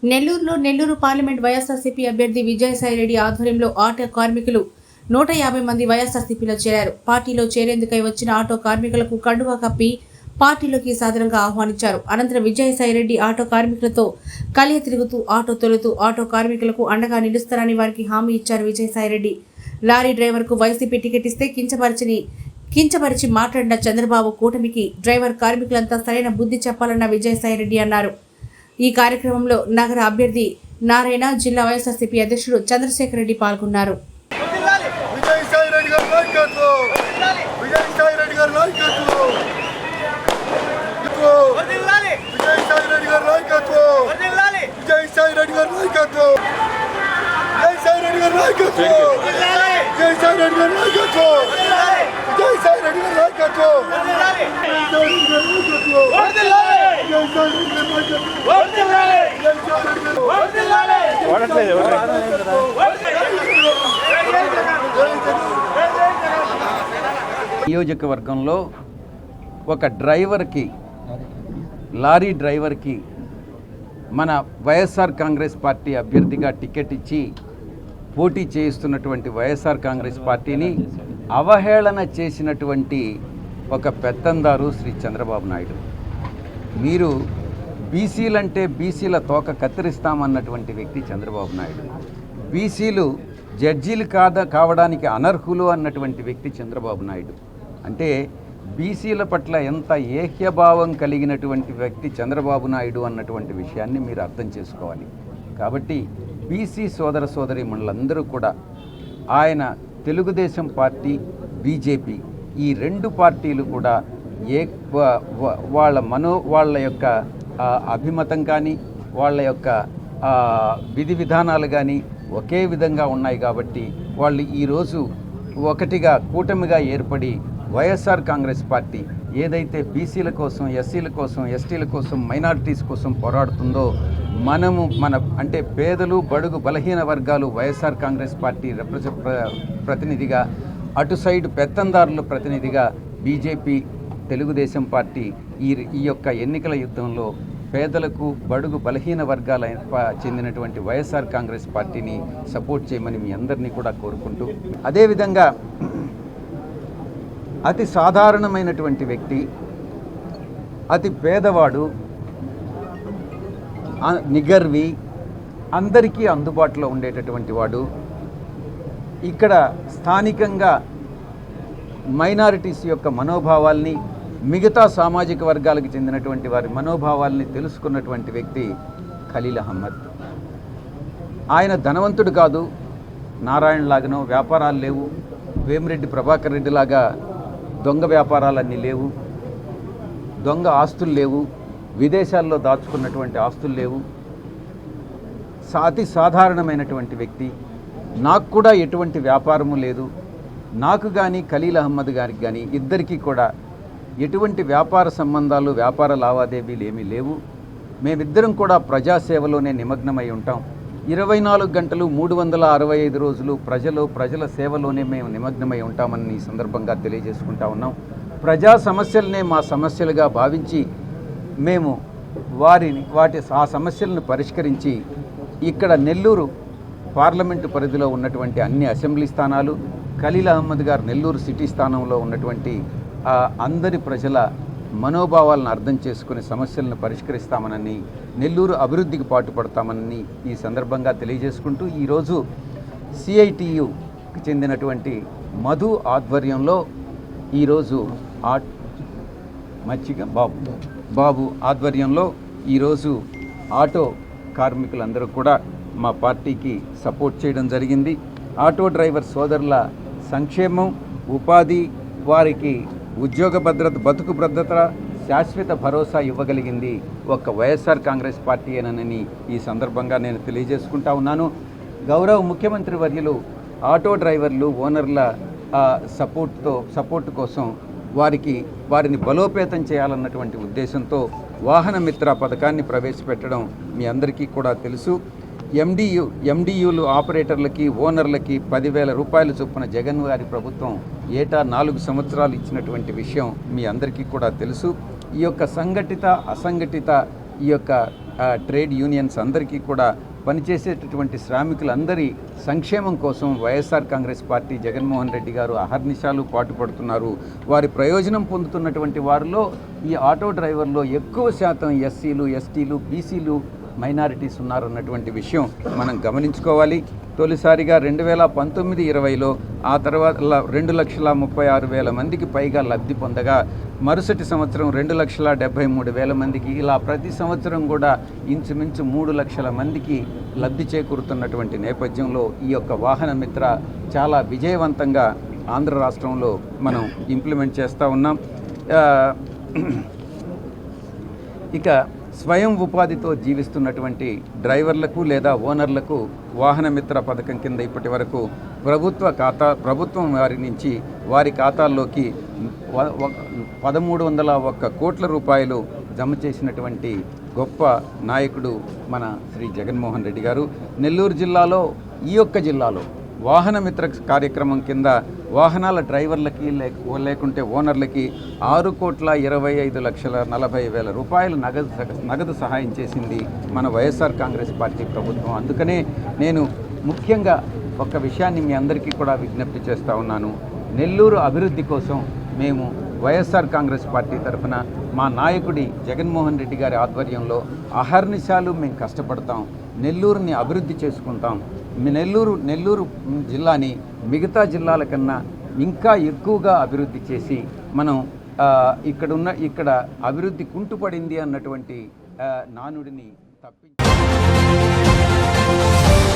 నెల్లూరులో నెల్లూరు పార్లమెంట్ వైఎస్ఆర్సీపీ అభ్యర్థి విజయసాయిరెడ్డి ఆధ్వర్యంలో ఆటో కార్మికులు 150 మంది వైఎస్ఆర్సీపీలో చేరారు. పార్టీలో చేరేందుకై వచ్చిన ఆటో కార్మికులకు కండువా కప్పి పార్టీలోకి సాదరంగా ఆహ్వానించారు. అనంతరం విజయసాయిరెడ్డి ఆటో కార్మికులతో కలియ తిరుగుతూ ఆటో తొలుతూ ఆటో కార్మికులకు అండగా నిలుస్తారని వారికి హామీ ఇచ్చారు. విజయసాయిరెడ్డి లారీ డ్రైవర్కు వైసీపీ టికెట్ ఇస్తే కించపరిచి మాట్లాడిన చంద్రబాబు కూటమికి డ్రైవర్ కార్మికులంతా సరైన బుద్ధి చెప్పాలన్న విజయసాయిరెడ్డి అన్నారు. ఈ కార్యక్రమంలో నగర అభ్యర్థి నారాయణ, జిల్లా వైఎస్ఆర్సీపీ అధ్యక్షుడు చంద్రశేఖర్ రెడ్డి పాల్గొన్నారు. నియోజకవర్గంలో ఒక డ్రైవర్కి, లారీ డ్రైవర్కి మన వైఎస్ఆర్ కాంగ్రెస్ పార్టీ అభ్యర్థిగా టికెట్ ఇచ్చి పోటీ చేయిస్తున్నటువంటి వైఎస్ఆర్ కాంగ్రెస్ పార్టీని అవహేళన చేసినటువంటి ఒక పెత్తందారు శ్రీ చంద్రబాబు నాయుడు. మీరు బీసీలంటే బీసీల తోక కత్తిరిస్తామన్నటువంటి వ్యక్తి చంద్రబాబు నాయుడు. బీసీలు జడ్జీలు కావడానికి అనర్హులు అన్నటువంటి వ్యక్తి చంద్రబాబు నాయుడు. అంటే బీసీల పట్ల ఎంత ఏహ్యభావం కలిగినటువంటి వ్యక్తి చంద్రబాబు నాయుడు అన్నటువంటి విషయాన్ని మీరు అర్థం చేసుకోవాలి. కాబట్టి బీసీ సోదర సోదరీమణులందరూ కూడా ఆయన తెలుగుదేశం పార్టీ, బీజేపీ ఈ రెండు పార్టీలు కూడా వాళ్ళ యొక్క అభిమతం కానీ వాళ్ళ యొక్క విధి విధానాలు కానీ ఒకే విధంగా ఉన్నాయి. కాబట్టి వాళ్ళు ఈరోజు ఒకటిగా కూటమిగా ఏర్పడి వైఎస్ఆర్ కాంగ్రెస్ పార్టీ ఏదైతే బీసీల కోసం, ఎస్సీల కోసం, ఎస్టీల కోసం, మైనారిటీస్ కోసం పోరాడుతుందో మన అంటే పేదలు, బడుగు, బలహీన వర్గాలు వైఎస్ఆర్ కాంగ్రెస్ పార్టీ ప్రతినిధిగా, అటు సైడ్ పెత్తందారుల ప్రతినిధిగా బీజేపీ, తెలుగుదేశం పార్టీ ఈ యొక్క ఎన్నికల యుద్ధంలో పేదలకు, బడుగు, బలహీన వర్గాల చెందినటువంటి వైఎస్ఆర్ కాంగ్రెస్ పార్టీని సపోర్ట్ చేయమని మీ అందరినీ కూడా కోరుకుంటూ, అదేవిధంగా అతి సాధారణమైనటువంటి వ్యక్తి, అతి పేదవాడు, నిగర్వి, అందరికీ అందుబాటులో ఉండేటటువంటి వాడు, ఇక్కడ స్థానికంగా మైనారిటీస్ యొక్క మనోభావాల్ని, మిగతా సామాజిక వర్గాలకు చెందినటువంటి వారి మనోభావాల్ని తెలుసుకున్నటువంటి వ్యక్తి ఖలీల్ అహ్మద్. ఆయన ధనవంతుడు కాదు, నారాయణ లాగానో వ్యాపారాలు లేవు, వేమిరెడ్డి ప్రభాకర్ రెడ్డి లాగా దొంగ వ్యాపారాలన్నీ లేవు, దొంగ ఆస్తులు లేవు, విదేశాల్లో దాచుకున్నటువంటి ఆస్తులు లేవు. అతి సాధారణమైనటువంటి వ్యక్తి. నాకు కూడా ఎటువంటి వ్యాపారము లేదు. నాకు కానీ ఖలీల్ అహ్మద్ గారికి కానీ ఇద్దరికీ కూడా ఎటువంటి వ్యాపార సంబంధాలు, వ్యాపార లావాదేవీలు ఏమీ లేవు. మేమిద్దరం కూడా ప్రజాసేవలోనే నిమగ్నమై ఉంటాం. 24 గంటలు 365 రోజులు ప్రజల సేవలోనే మేము నిమగ్నమై ఉంటామని ఈ సందర్భంగా తెలియజేసుకుంటా ఉన్నాం. ప్రజా సమస్యలనే మా సమస్యలుగా భావించి మేము ఆ సమస్యలను పరిష్కరించి ఇక్కడ నెల్లూరు పార్లమెంటు పరిధిలో ఉన్నటువంటి అన్ని అసెంబ్లీ స్థానాలు, ఖలీల్ అహ్మద్ గారు నెల్లూరు సిటీ స్థానంలో ఉన్నటువంటి అందరి ప్రజల మనోభావాలను అర్థం చేసుకుని సమస్యలను పరిష్కరిస్తామనని, నెల్లూరు అభివృద్ధికి పాటుపడతామని ఈ సందర్భంగా తెలియజేసుకుంటూ, ఈరోజు సిఐటియుకి చెందినటువంటి మధు ఆధ్వర్యంలో ఈరోజు బాబు ఆధ్వర్యంలో ఈరోజు ఆటో కార్మికులందరూ కూడా మా పార్టీకి సపోర్ట్ చేయడం జరిగింది. ఆటో డ్రైవర్ సోదరుల సంక్షేమం, ఉపాధి, వారికి ఉద్యోగ భద్రత, బతుకు భద్రత, శాశ్వత భరోసా ఇవ్వగలిగింది ఒక్క వైఎస్ఆర్ కాంగ్రెస్ పార్టీ ఏనని ఈ సందర్భంగా నేను తెలియజేసుకుంటా ఉన్నాను. గౌరవ ముఖ్యమంత్రి వర్యులు ఆటో డ్రైవర్లు, ఓనర్ల సపోర్ట్ కోసం వారిని బలోపేతం చేయాలన్నటువంటి ఉద్దేశంతో వాహన మిత్ర పథకాన్ని ప్రవేశపెట్టడం మీ అందరికీ కూడా తెలుసు. ఎండియులు ఆపరేటర్లకి, ఓనర్లకి 10,000 రూపాయల చొప్పున జగన్ గారి ప్రభుత్వం ఏటా 4 సంవత్సరాలు ఇచ్చినటువంటి విషయం మీ అందరికీ కూడా తెలుసు. ఈ యొక్క సంఘటిత, అసంఘటిత ఈ యొక్క ట్రేడ్ యూనియన్స్ అందరికీ కూడా పనిచేసేటటువంటి శ్రామికులందరి సంక్షేమం కోసం వైఎస్ఆర్ కాంగ్రెస్ పార్టీ జగన్మోహన్ రెడ్డి గారు అహర్నిశాలు పాటుపడుతున్నారు. వారి ప్రయోజనం పొందుతున్నటువంటి వారిలో ఈ ఆటో డ్రైవర్లో ఎక్కువ శాతం ఎస్సీలు, ఎస్టీలు, బీసీలు, మైనారిటీస్ ఉన్నారన్నటువంటి విషయం మనం గమనించుకోవాలి. తొలిసారిగా 2019-20లో ఆ తర్వాత 2,36,000 మందికి పైగా లబ్ధి పొందగా మరుసటి సంవత్సరం 2,73,000 మందికి, ఇలా ప్రతి సంవత్సరం కూడా ఇంచుమించు 3 లక్షల మందికి లబ్ధి చేకూరుతున్నటువంటి నేపథ్యంలో ఈ యొక్క వాహన మిత్ర చాలా విజయవంతంగా ఆంధ్ర రాష్ట్రంలో మనం ఇంప్లిమెంట్ చేస్తూ ఉన్నాం. ఇక స్వయం ఉపాధితో జీవిస్తున్నటువంటి డ్రైవర్లకు లేదా ఓనర్లకు వాహన మిత్ర పథకం కింద ఇప్పటి వరకు ప్రభుత్వం వారి నుంచి వారి ఖాతాల్లోకి 1,301 కోట్ల రూపాయలు జమ చేసినటువంటి గొప్ప నాయకుడు మన శ్రీ జగన్మోహన్ రెడ్డి గారు. నెల్లూరు జిల్లాలో ఈ యొక్క జిల్లాలో వాహన మిత్ర కార్యక్రమం కింద వాహనాల డ్రైవర్లకి లేకుంటే ఓనర్లకి 6,25,40,000 రూపాయలు నగదు సహాయం చేసింది మన వైఎస్ఆర్ కాంగ్రెస్ పార్టీ ప్రభుత్వం. అందుకనే నేను ముఖ్యంగా ఒక విషయాన్ని మీ అందరికీ కూడా విజ్ఞప్తి చేస్తూ ఉన్నాను. నెల్లూరు అభివృద్ధి కోసం మేము వైఎస్ఆర్ కాంగ్రెస్ పార్టీ తరఫున మా నాయకుడి జగన్మోహన్ రెడ్డి గారి ఆధ్వర్యంలో అహర్నిశాలు మేము కష్టపడతాం. నెల్లూరుని అభివృద్ధి చేసుకుంటాం. నెల్లూరు జిల్లాని మిగతా జిల్లాల కన్నా ఇంకా ఎక్కువగా అభివృద్ధి చేసి మనం ఇక్కడ అభివృద్ధి కుంటుపడింది అన్నటువంటి నానుడిని తప్పించి